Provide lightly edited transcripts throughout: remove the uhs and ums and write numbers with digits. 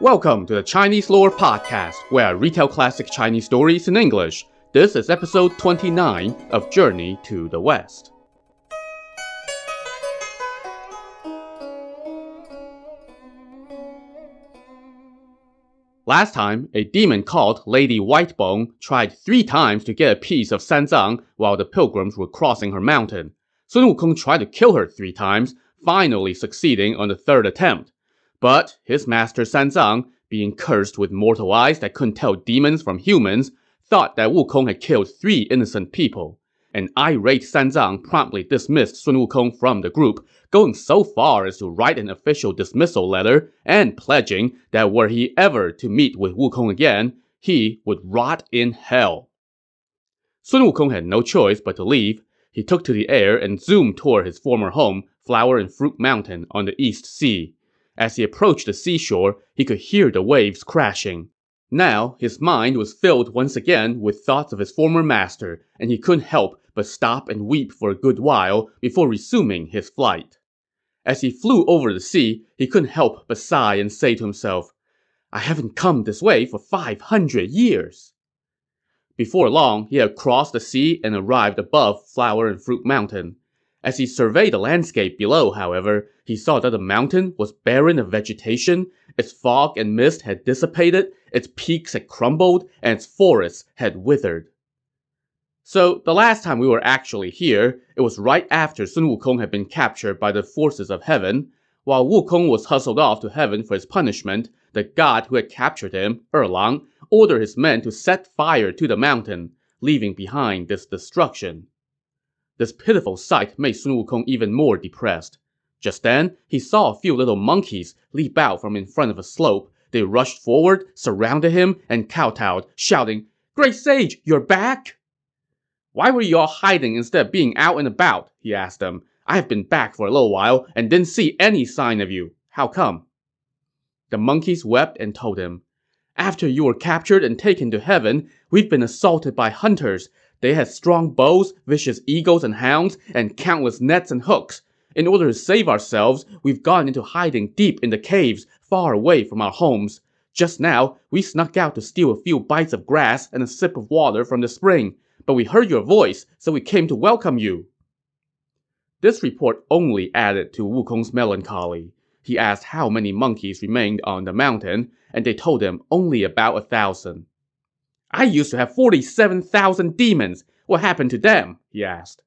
Welcome to the Chinese Lore Podcast, where I retell classic Chinese stories in English. This is episode 29 of Journey to the West. Last time, a demon called Lady Whitebone tried 3 times to get a piece of San Zang while the pilgrims were crossing her mountain. Sun Wukong tried to kill her 3 times, finally succeeding on the 3rd attempt. But his master San Zang, being cursed with mortal eyes that couldn't tell demons from humans, thought that Wukong had killed 3 innocent people. An irate San Zang promptly dismissed Sun Wukong from the group, going so far as to write an official dismissal letter and pledging that were he ever to meet with Wukong again, he would rot in hell. Sun Wukong had no choice but to leave. He took to the air and zoomed toward his former home, Flower and Fruit Mountain on the East Sea. As he approached the seashore, he could hear the waves crashing. Now, his mind was filled once again with thoughts of his former master, and he couldn't help but stop and weep for a good while before resuming his flight. As he flew over the sea, he couldn't help but sigh and say to himself, "I haven't come this way for 500 years." Before long, he had crossed the sea and arrived above Flower and Fruit Mountain. As he surveyed the landscape below, however, he saw that the mountain was barren of vegetation, its fog and mist had dissipated, its peaks had crumbled, and its forests had withered. So, the last time we were actually here, it was right after Sun Wukong had been captured by the forces of heaven. While Wukong was hustled off to heaven for his punishment, the god who had captured him, Erlang, ordered his men to set fire to the mountain, leaving behind this destruction. This pitiful sight made Sun Wukong even more depressed. Just then, he saw a few little monkeys leap out from in front of a slope. They rushed forward, surrounded him, and kowtowed, shouting, "Great Sage, you're back?" "Why were you all hiding instead of being out and about?" he asked them. "I have been back for a little while and didn't see any sign of you. How come?" The monkeys wept and told him, "After you were captured and taken to heaven, we've been assaulted by hunters. They had strong bows, vicious eagles and hounds, and countless nets and hooks. In order to save ourselves, we've gone into hiding deep in the caves, far away from our homes. Just now, we snuck out to steal a few bites of grass and a sip of water from the spring, but we heard your voice, so we came to welcome you." This report only added to Wukong's melancholy. He asked how many monkeys remained on the mountain, and they told him only about 1,000. "I used to have 47,000 demons. What happened to them?" he asked.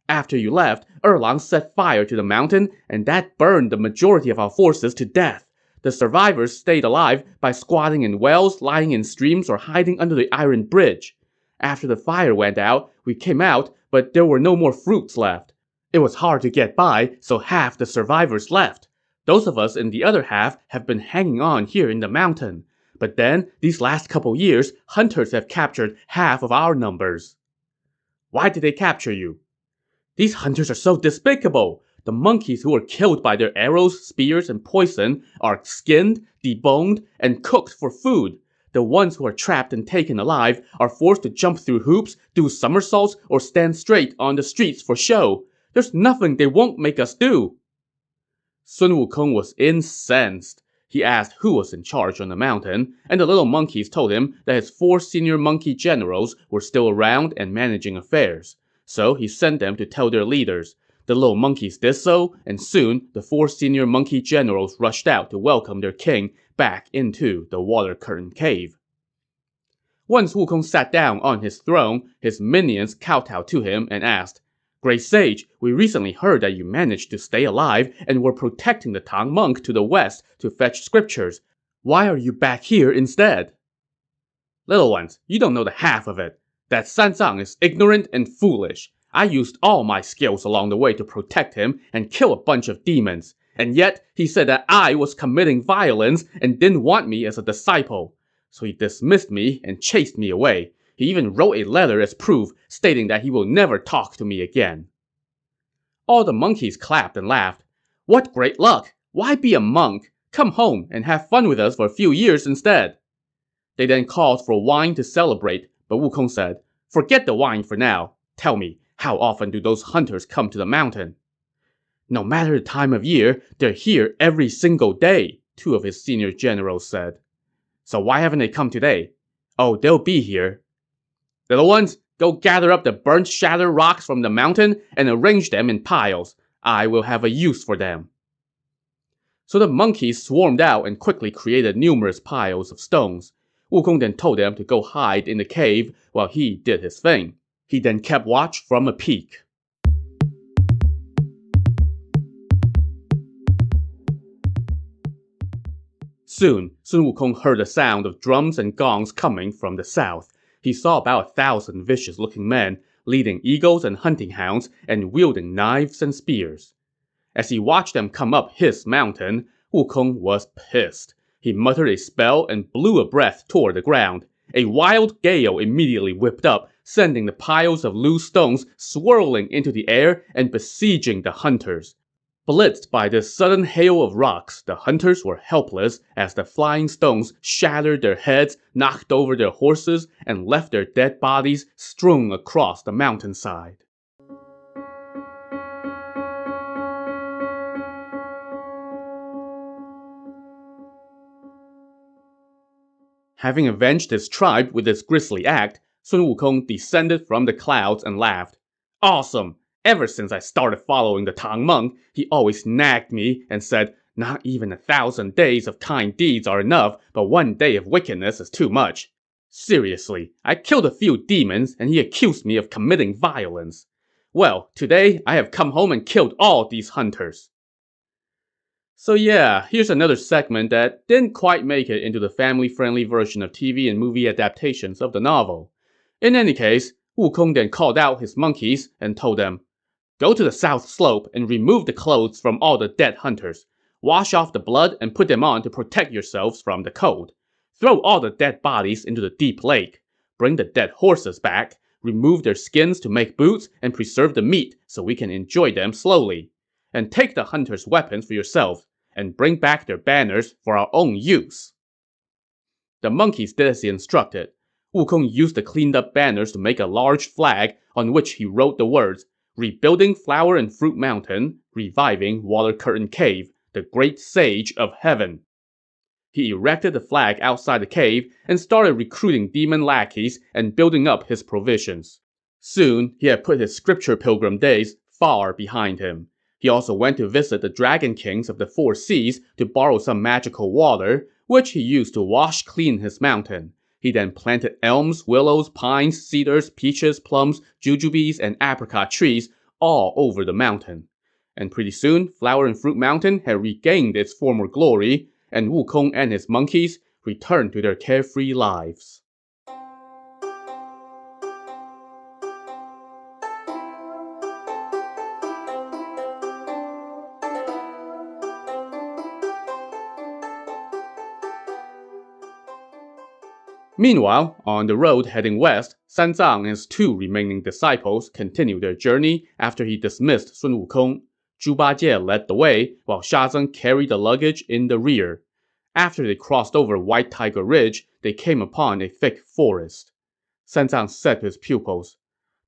"After you left, Erlang set fire to the mountain, and that burned the majority of our forces to death. The survivors stayed alive by squatting in wells, lying in streams, or hiding under the iron bridge. After the fire went out, we came out, but there were no more fruits left. It was hard to get by, so half the survivors left. Those of us in the other half have been hanging on here in the mountain. But then, these last couple years, hunters have captured half of our numbers." "Why did they capture you?" "These hunters are so despicable. The monkeys who were killed by their arrows, spears, and poison are skinned, deboned, and cooked for food. The ones who are trapped and taken alive are forced to jump through hoops, do somersaults, or stand straight on the streets for show. There's nothing they won't make us do." Sun Wukong was incensed. He asked who was in charge on the mountain, and the little monkeys told him that his 4 senior monkey generals were still around and managing affairs. So he sent them to tell their leaders. The little monkeys did so, and soon the 4 senior monkey generals rushed out to welcome their king back into the Water Curtain Cave. Once Wukong sat down on his throne, his minions kowtowed to him and asked, "Great Sage, we recently heard that you managed to stay alive and were protecting the Tang monk to the west to fetch scriptures. Why are you back here instead?" "Little ones, you don't know the half of it. That San Zang is ignorant and foolish. I used all my skills along the way to protect him and kill a bunch of demons. And yet, he said that I was committing violence and didn't want me as a disciple. So he dismissed me and chased me away. He even wrote a letter as proof, stating that he will never talk to me again." All the monkeys clapped and laughed. "What great luck! Why be a monk? Come home and have fun with us for a few years instead." They then called for wine to celebrate, but Wukong said, "Forget the wine for now. Tell me, how often do those hunters come to the mountain?" "No matter the time of year, they're here every single day," two of his senior generals said. "So why haven't they come today?" "Oh, they'll be here." "Little ones, go gather up the burnt shattered rocks from the mountain and arrange them in piles. I will have a use for them." So the monkeys swarmed out and quickly created numerous piles of stones. Wukong then told them to go hide in the cave while he did his thing. He then kept watch from a peak. Soon, Sun Wukong heard the sound of drums and gongs coming from the south. He saw about 1,000 vicious-looking men, leading eagles and hunting hounds and wielding knives and spears. As he watched them come up his mountain, Wukong was pissed. He muttered a spell and blew a breath toward the ground. A wild gale immediately whipped up, sending the piles of loose stones swirling into the air and besieging the hunters. Blitzed by this sudden hail of rocks, the hunters were helpless as the flying stones shattered their heads, knocked over their horses, and left their dead bodies strewn across the mountainside. Having avenged his tribe with this grisly act, Sun Wukong descended from the clouds and laughed. "Awesome! Ever since I started following the Tang monk, he always nagged me and said, 'Not even 1,000 days of kind deeds are enough, but one day of wickedness is too much.' Seriously, I killed a few demons and he accused me of committing violence. Well, today I have come home and killed all these hunters." So yeah, here's another segment that didn't quite make it into the family-friendly version of TV and movie adaptations of the novel. In any case, Wukong then called out his monkeys and told them, "Go to the south slope and remove the clothes from all the dead hunters. Wash off the blood and put them on to protect yourselves from the cold. Throw all the dead bodies into the deep lake. Bring the dead horses back. Remove their skins to make boots and preserve the meat so we can enjoy them slowly. And take the hunters' weapons for yourselves, and bring back their banners for our own use." The monkeys did as he instructed. Wukong used the cleaned-up banners to make a large flag on which he wrote the words, "Rebuilding Flower and Fruit Mountain, Reviving Water Curtain Cave, the Great Sage of Heaven." He erected the flag outside the cave and started recruiting demon lackeys and building up his provisions. Soon, he had put his scripture pilgrim days far behind him. He also went to visit the dragon kings of the four seas to borrow some magical water, which he used to wash clean his mountain. He then planted elms, willows, pines, cedars, peaches, plums, jujubes, and apricot trees all over the mountain. And pretty soon, Flower and Fruit Mountain had regained its former glory, and Wukong and his monkeys returned to their carefree lives. Meanwhile, on the road heading west, San Zang and his two remaining disciples continued their journey after he dismissed Sun Wukong. Zhu Bajie led the way, while Sha Zeng carried the luggage in the rear. After they crossed over White Tiger Ridge, they came upon a thick forest. San Zang said to his pupils,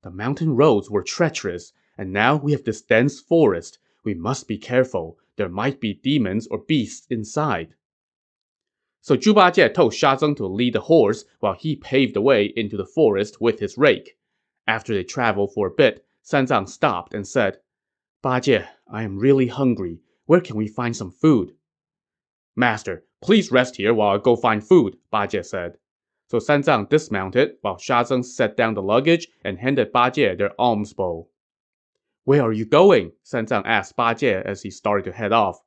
"The mountain roads were treacherous, and now we have this dense forest. We must be careful. There might be demons or beasts inside." So Zhu Bajie told Sha Zeng to lead the horse while he paved the way into the forest with his rake. After they traveled for a bit, San Zang stopped and said, "Bajie, I am really hungry. Where can we find some food?" "Master, please rest here while I go find food," Bajie said. So San Zang dismounted while Sha Zeng set down the luggage and handed Bajie their alms bowl. "Where are you going?" San Zang asked Bajie as he started to head off.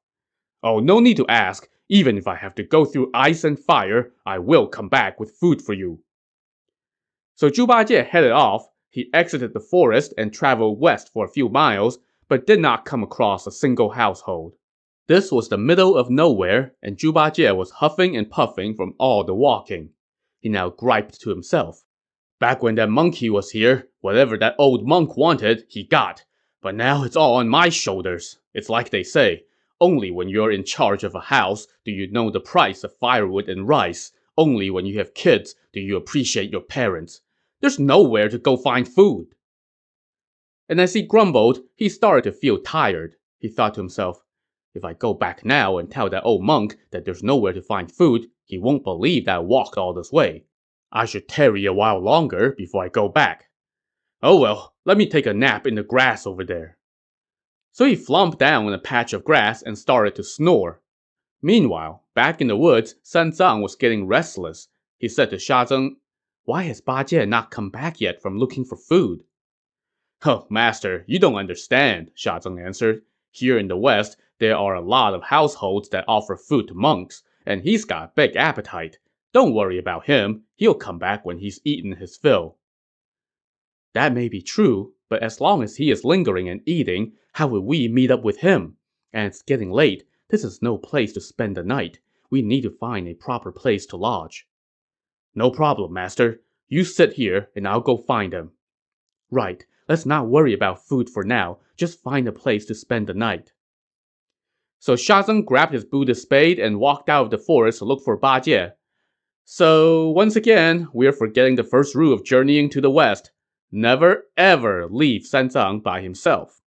"Oh, no need to ask. Even if I have to go through ice and fire, I will come back with food for you." So Zhu Bajie headed off. He exited the forest and traveled west for a few miles, but did not come across a single household. This was the middle of nowhere, and Zhu Bajie was huffing and puffing from all the walking. He now griped to himself. "Back when that monkey was here, whatever that old monk wanted, he got. But now it's all on my shoulders. It's like they say, only when you're in charge of a house do you know the price of firewood and rice. Only when you have kids do you appreciate your parents. There's nowhere to go find food." And as he grumbled, he started to feel tired. He thought to himself, If I go back now and tell that old monk that there's nowhere to find food, he won't believe that I walked all this way. I should tarry a while longer before I go back. Oh well, let me take a nap in the grass over there. So he flopped down on a patch of grass and started to snore. Meanwhile, back in the woods, San Zang was getting restless. He said to Sha Zeng, "Why has Ba Jie not come back yet from looking for food?" "Oh, master, you don't understand," Sha Zeng answered. "Here in the West, there are a lot of households that offer food to monks, and he's got a big appetite. Don't worry about him. He'll come back when he's eaten his fill." That may be true, but as long as he is lingering and eating, how will we meet up with him? And it's getting late. This is no place to spend the night. We need to find a proper place to lodge. No problem, master. You sit here, and I'll go find him. Right. Let's not worry about food for now. Just find a place to spend the night. So Shazeng grabbed his Buddhist spade and walked out of the forest to look for Ba Jie. So, once again, we're forgetting the first rule of journeying to the west. Never ever leave San Zang by himself.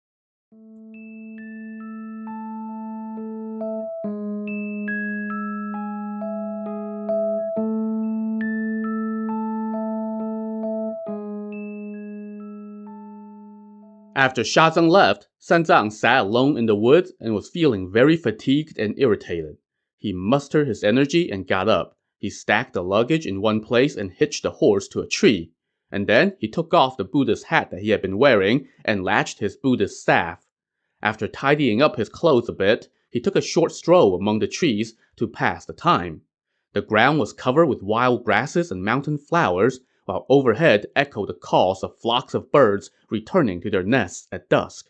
After Shazeng left, San Zang sat alone in the woods and was feeling very fatigued and irritated. He mustered his energy and got up. He stacked the luggage in one place and hitched the horse to a tree. And then he took off the Buddhist hat that he had been wearing and latched his Buddhist staff. After tidying up his clothes a bit, he took a short stroll among the trees to pass the time. The ground was covered with wild grasses and mountain flowers, while overhead echoed the calls of flocks of birds returning to their nests at dusk.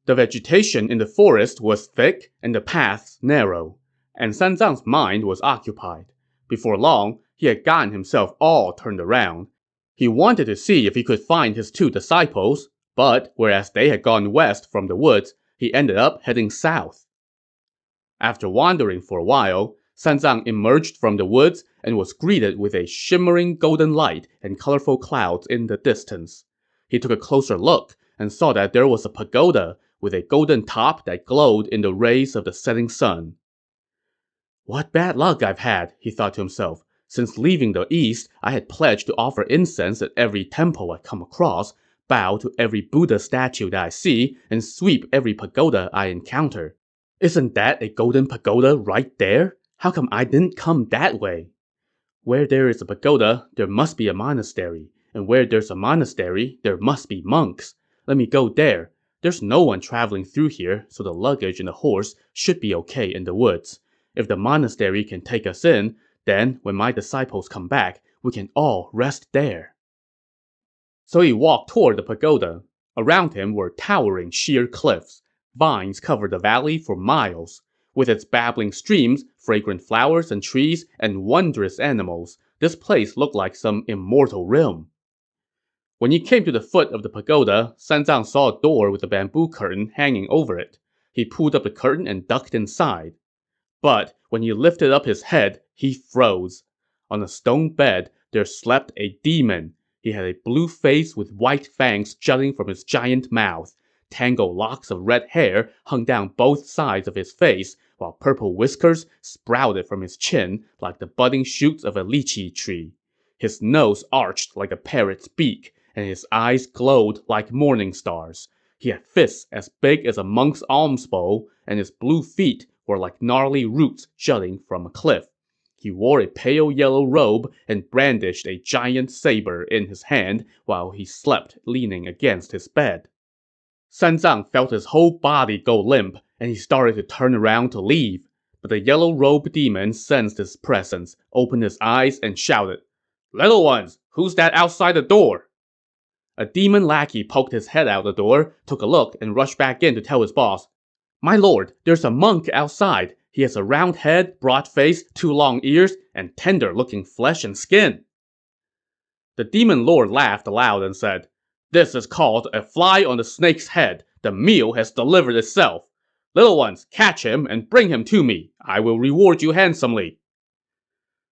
The vegetation in the forest was thick and the paths narrow, and San Zang's mind was occupied. Before long, he had gotten himself all turned around. He wanted to see if he could find his two disciples, but whereas they had gone west from the woods, he ended up heading south. After wandering for a while, San Zang emerged from the woods and was greeted with a shimmering golden light and colorful clouds in the distance. He took a closer look and saw that there was a pagoda with a golden top that glowed in the rays of the setting sun. What bad luck I've had, he thought to himself. Since leaving the east, I had pledged to offer incense at every temple I come across, bow to every Buddha statue that I see, and sweep every pagoda I encounter. Isn't that a golden pagoda right there? How come I didn't come that way? Where there is a pagoda, there must be a monastery. And where there's a monastery, there must be monks. Let me go there. There's no one traveling through here, so the luggage and the horse should be okay in the woods. If the monastery can take us in, then when my disciples come back, we can all rest there. So he walked toward the pagoda. Around him were towering sheer cliffs. Vines covered the valley for miles. With its babbling streams, fragrant flowers and trees, and wondrous animals, this place looked like some immortal realm. When he came to the foot of the pagoda, San Zang saw a door with a bamboo curtain hanging over it. He pulled up the curtain and ducked inside. But when he lifted up his head, he froze. On a stone bed, there slept a demon. He had a blue face with white fangs jutting from his giant mouth. Tangled locks of red hair hung down both sides of his face, while purple whiskers sprouted from his chin like the budding shoots of a lychee tree. His nose arched like a parrot's beak, and his eyes glowed like morning stars. He had fists as big as a monk's alms bowl, and his blue feet were like gnarly roots jutting from a cliff. He wore a pale yellow robe and brandished a giant saber in his hand while he slept leaning against his bed. San Zang felt his whole body go limp, and he started to turn around to leave. But the yellow-robed demon sensed his presence, opened his eyes, and shouted, "Little ones, who's that outside the door?" A demon lackey poked his head out the door, took a look, and rushed back in to tell his boss, "My lord, there's a monk outside. He has a round head, broad face, 2 long ears, and tender-looking flesh and skin." The demon lord laughed aloud and said, "This is called a fly on the snake's head. The meal has delivered itself. Little ones, catch him and bring him to me. I will reward you handsomely."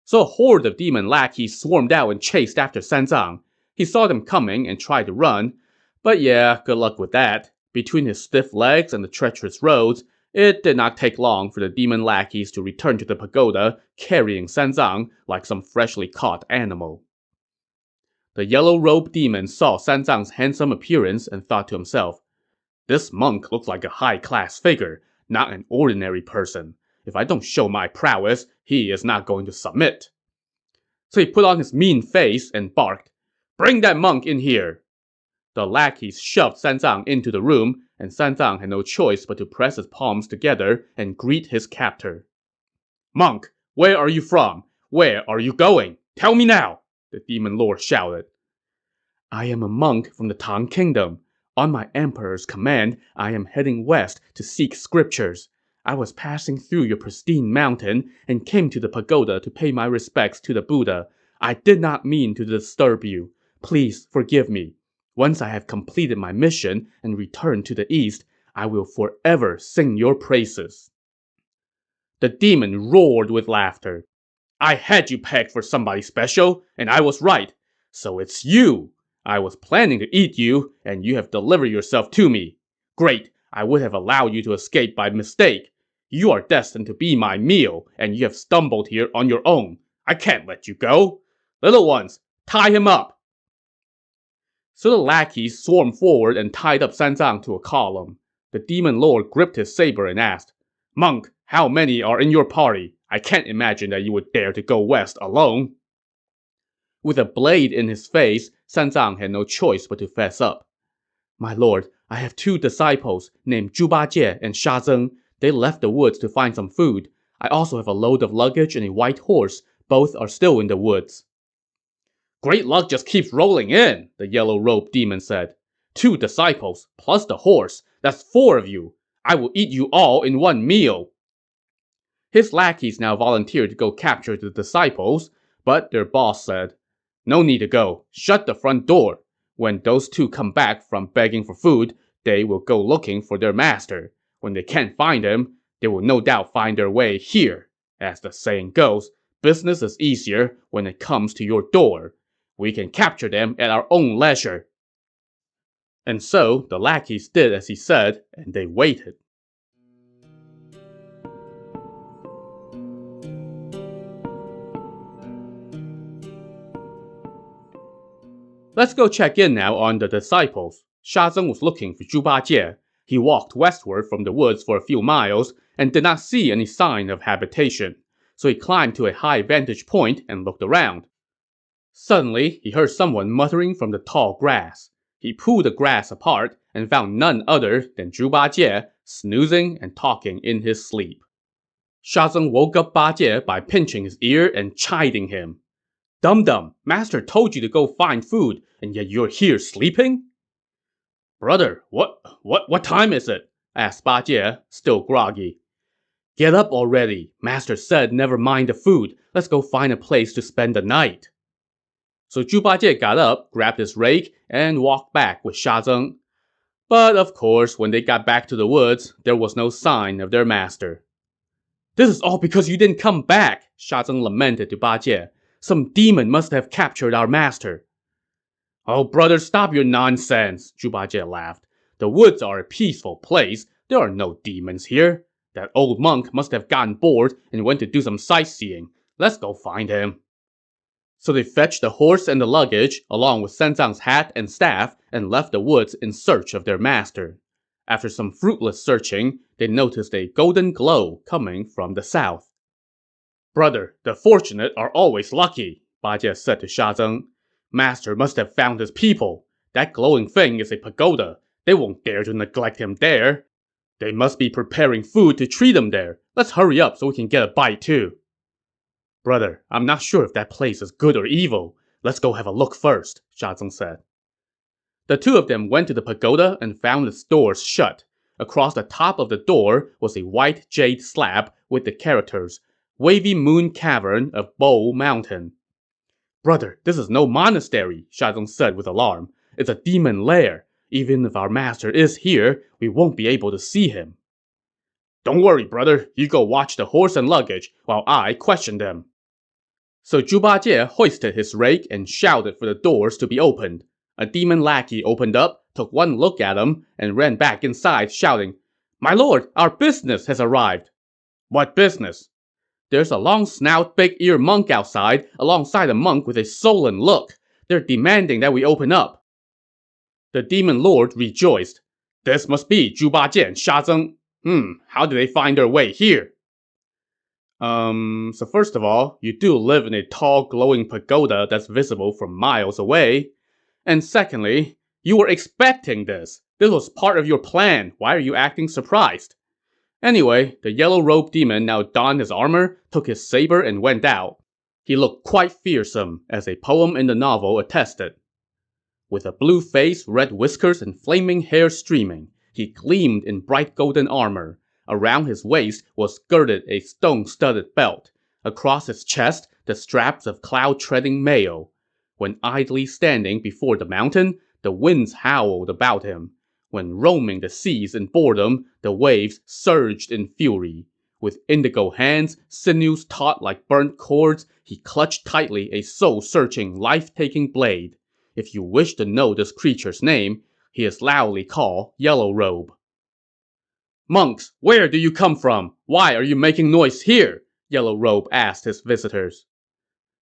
So a horde of demon lackeys swarmed out and chased after San Zang. He saw them coming and tried to run. But yeah, good luck with that. Between his stiff legs and the treacherous roads, It did not take long for the demon lackeys to return to the pagoda, carrying San Zang like some freshly caught animal. The yellow-robed demon saw San Zang's handsome appearance and thought to himself, "This monk looks like a high-class figure, not an ordinary person. If I don't show my prowess, he is not going to submit." So he put on his mean face and barked, "Bring that monk in here!" The lackeys shoved San Zang into the room, and San Zang had no choice but to press his palms together and greet his captor. "Monk, where are you from? Where are you going? Tell me now!" the demon lord shouted. "I am a monk from the Tang Kingdom. On my emperor's command, I am heading west to seek scriptures. I was passing through your pristine mountain and came to the pagoda to pay my respects to the Buddha. I did not mean to disturb you. Please forgive me. Once I have completed my mission and returned to the east, I will forever sing your praises." The demon roared with laughter. "I had you pegged for somebody special, and I was right. So it's you. I was planning to eat you, and you have delivered yourself to me. Great, I would have allowed you to escape by mistake. You are destined to be my meal, and you have stumbled here on your own. I can't let you go. Little ones, tie him up." So the lackeys swarmed forward and tied up San Zang to a column. The demon lord gripped his saber and asked, "Monk, how many are in your party? I can't imagine that you would dare to go west alone." With a blade in his face, San Zang had no choice but to fess up. "My lord, I have 2 disciples named Zhuba Jie and Sha Zeng. They left the woods to find some food. I also have a load of luggage and a white horse. Both are still in the woods." "Great luck just keeps rolling in," the yellow-robed demon said. "2 disciples, plus the horse. That's 4 of you. I will eat you all in one meal." His lackeys now volunteered to go capture the disciples, but their boss said, "No need to go. Shut the front door. When those 2 come back from begging for food, they will go looking for their master. When they can't find him, they will no doubt find their way here. As the saying goes, business is easier when it comes to your door. We can capture them at our own leisure." And so the lackeys did as he said, and they waited. Let's go check in now on the disciples. Sha Zeng was looking for Zhuba Jie. He walked westward from the woods for a few miles and did not see any sign of habitation. So he climbed to a high vantage point and looked around. Suddenly, he heard someone muttering from the tall grass. He pulled the grass apart and found none other than Zhuba Jie, snoozing and talking in his sleep. Sha Zeng woke up Ba Jie by pinching his ear and chiding him. "Dum-dum, master told you to go find food, and yet you're here sleeping?" "Brother, what time is it?" asked Ba Jie, still groggy. "Get up already. Master said never mind the food. Let's go find a place to spend the night." So Zhuba Jie got up, grabbed his rake, and walked back with Sha Zeng. But of course, when they got back to the woods, there was no sign of their master. "This is all because you didn't come back," Sha Zeng lamented to Ba Jie. "Some demon must have captured our master." "Oh, brother, stop your nonsense," Zhuba Jie laughed. "The woods are a peaceful place. There are no demons here. That old monk must have gotten bored and went to do some sightseeing. Let's go find him." So they fetched the horse and the luggage, along with San Zang's hat and staff, and left the woods in search of their master. After some fruitless searching, they noticed a golden glow coming from the south. "Brother, the fortunate are always lucky," Ba Jie said to Sha Zeng. "Master must have found his people. That glowing thing is a pagoda. They won't dare to neglect him there. They must be preparing food to treat him there. Let's hurry up so we can get a bite too." "Brother, I'm not sure if that place is good or evil. Let's go have a look first," Sha Zeng said. The 2 of them went to the pagoda and found its doors shut. Across the top of the door was a white jade slab with the characters, "Wavy Moon Cavern of Bow Mountain." "Brother, this is no monastery," Sha Zeng said with alarm. "It's a demon lair. Even if our master is here, we won't be able to see him." "Don't worry, brother. You go watch the horse and luggage while I question them." So Zhuba Jie hoisted his rake and shouted for the doors to be opened. A demon lackey opened up, took one look at him, and ran back inside, shouting, My lord, our business has arrived. What business? There's a long snout, big ear monk outside, alongside a monk with a sullen look. They're demanding that we open up. The demon lord rejoiced. This must be Zhu Bajian, Sha Zeng. How did they find their way here? So first of all, you do live in a tall, glowing pagoda that's visible from miles away. And secondly, you were expecting this. This was part of your plan. Why are you acting surprised? Anyway, the yellow-robed demon now donned his armor, took his saber, and went out. He looked quite fearsome, as a poem in the novel attested. With a blue face, red whiskers, and flaming hair streaming, he gleamed in bright golden armor. Around his waist was girded a stone-studded belt. Across his chest, the straps of cloud-treading mail. When idly standing before the mountain, the winds howled about him. When roaming the seas in boredom, the waves surged in fury. With indigo hands, sinews taut like burnt cords, he clutched tightly a soul-searching, life-taking blade. If you wish to know this creature's name, he is loudly called Yellow Robe. Monks, where do you come from? Why are you making noise here? Yellow Robe asked his visitors.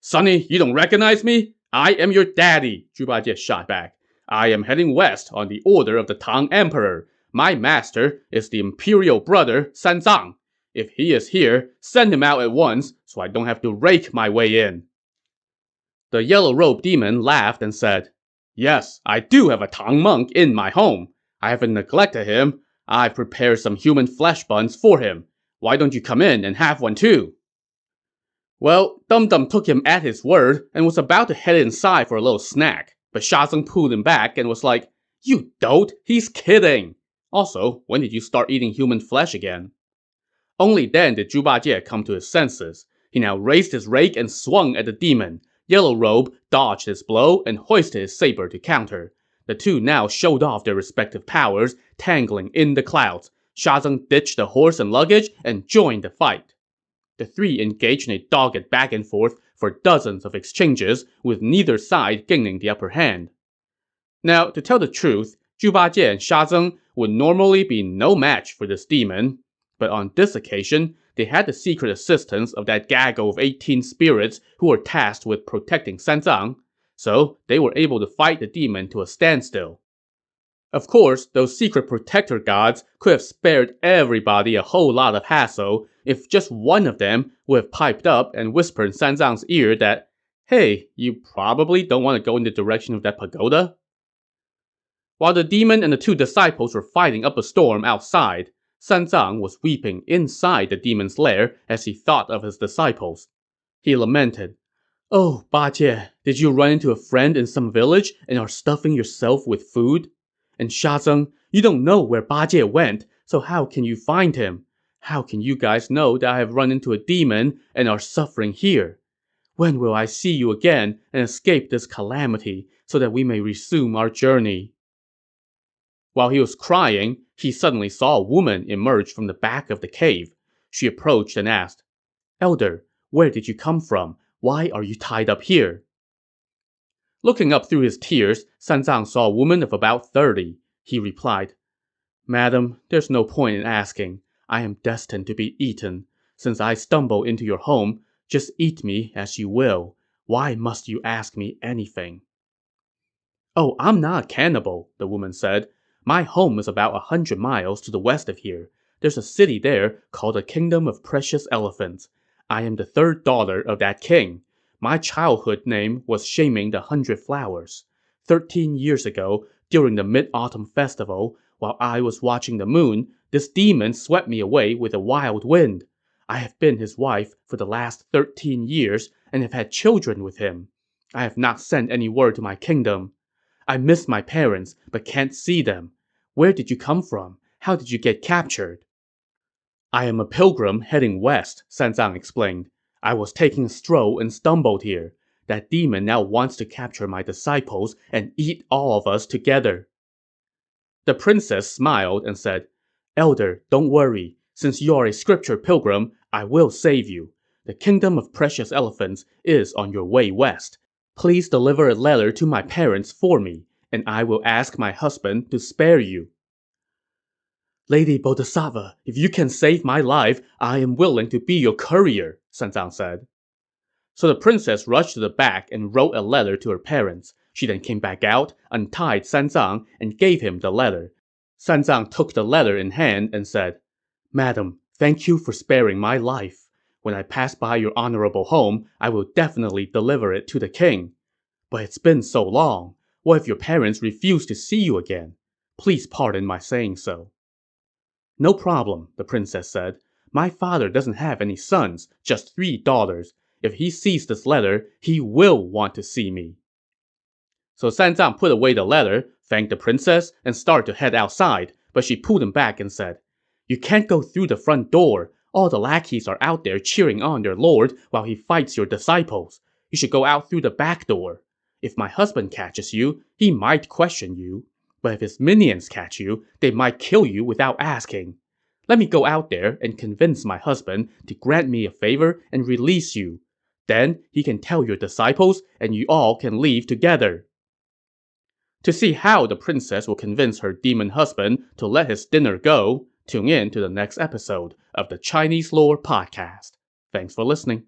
Sonny, you don't recognize me? I am your daddy, Zhu Bajie shot back. I am heading west on the order of the Tang Emperor. My master is the imperial brother San Zang. If he is here, send him out at once so I don't have to rake my way in. The yellow-robed demon laughed and said, Yes, I do have a Tang monk in my home. I haven't neglected him. I've prepared some human flesh buns for him. Why don't you come in and have one too? Well, Dum Dum took him at his word and was about to head inside for a little snack, but Sha Zeng pulled him back and was like, You dolt, he's kidding! Also, when did you start eating human flesh again? Only then did Zhu Bajie come to his senses. He now raised his rake and swung at the demon. Yellow Robe dodged his blow and hoisted his saber to counter. The two now showed off their respective powers, tangling in the clouds. Sha Zeng ditched the horse and luggage and joined the fight. The three engaged in a dogged back and forth for dozens of exchanges, with neither side gaining the upper hand. Now, to tell the truth, Zhu Bajie and Sha Zeng would normally be no match for this demon. But on this occasion, they had the secret assistance of that gaggle of 18 spirits who were tasked with protecting San Zang, so they were able to fight the demon to a standstill. Of course, those secret protector gods could have spared everybody a whole lot of hassle if just one of them would have piped up and whispered in San Zang's ear that, hey, you probably don't want to go in the direction of that pagoda. While the demon and the two disciples were fighting up a storm outside, San Zang was weeping inside the demon's lair as he thought of his disciples. He lamented, Oh, Bajie, did you run into a friend in some village and are stuffing yourself with food? And Sha Zeng, you don't know where Bajie went, so how can you find him? How can you guys know that I have run into a demon and are suffering here? When will I see you again and escape this calamity so that we may resume our journey? While he was crying, he suddenly saw a woman emerge from the back of the cave. She approached and asked, Elder, where did you come from? Why are you tied up here? Looking up through his tears, San Zang saw a woman of about 30. He replied, Madam, there's no point in asking. I am destined to be eaten. Since I stumbled into your home, just eat me as you will. Why must you ask me anything? Oh, I'm not a cannibal, the woman said. My home is about 100 miles to the west of here. There's a city there called the Kingdom of Precious Elephants. I am the third daughter of that king. My childhood name was Shaming the 100 Flowers. 13 years ago, during the Mid-Autumn Festival, while I was watching the moon, this demon swept me away with a wild wind. I have been his wife for the last 13 years and have had children with him. I have not sent any word to my kingdom. I miss my parents, but can't see them. Where did you come from? How did you get captured? I am a pilgrim heading west, San Zang explained. I was taking a stroll and stumbled here. That demon now wants to capture my disciples and eat all of us together. The princess smiled and said, Elder, don't worry. Since you are a scripture pilgrim, I will save you. The Kingdom of Precious Elephants is on your way west. Please deliver a letter to my parents for me, and I will ask my husband to spare you. Lady Bodhisattva, if you can save my life, I am willing to be your courier, San Zang said. So the princess rushed to the back and wrote a letter to her parents. She then came back out, untied San Zang, and gave him the letter. San Zang took the letter in hand and said, Madam, thank you for sparing my life. When I pass by your honorable home, I will definitely deliver it to the king. But it's been so long. What if your parents refuse to see you again? Please pardon my saying so. No problem, the princess said. My father doesn't have any sons, just 3 daughters. If he sees this letter, he will want to see me. So San Zang put away the letter, thanked the princess, and started to head outside, but she pulled him back and said, You can't go through the front door. All the lackeys are out there cheering on their lord while he fights your disciples. You should go out through the back door. If my husband catches you, he might question you. But if his minions catch you, they might kill you without asking. Let me go out there and convince my husband to grant me a favor and release you. Then he can tell your disciples and you all can leave together. To see how the princess will convince her demon husband to let his dinner go, tune in to the next episode of the Chinese Lore Podcast. Thanks for listening.